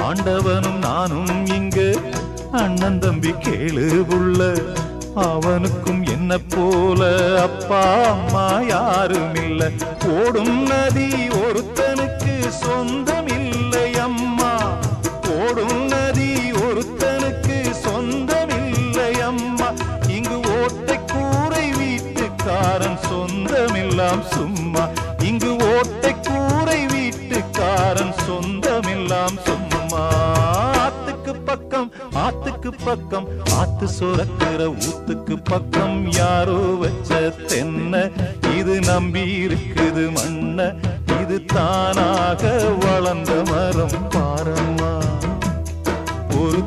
ஆண்டவனும் நானும் இங்கு அண்ணன் தம்பி கேளு புள்ள. அவனுக்கும் என்ன போல அப்பா அம்மா யாரும் இல்ல. ஓடும் நதி ஒருத்தனுக்கு சொந்தம் இல்லை அம்மா. ஓடும் நதி ஒருத்தனுக்கு சொந்தம் இல்லை அம்மா. இங்கு ஓட்டை கூரை வீட்டுக்காரன் சொந்தமெல்லாம் சும்மா. இங்கு ஓட்டை கூரை வீட்டுக்காரன் சொந்தமெல்லாம் சும்மா. ஆத்துக்கு பக்கம் ஆத்துக்கு பக்கம் ஆத்து சுரக்கிற ஊத்துக்கு பக்கம் யாரோ வச்ச தென்ன. இது நம்பி இருக்குது மண்ண. இது தானாக வளர்ந்த மரம் பாரம்மா. ஒரு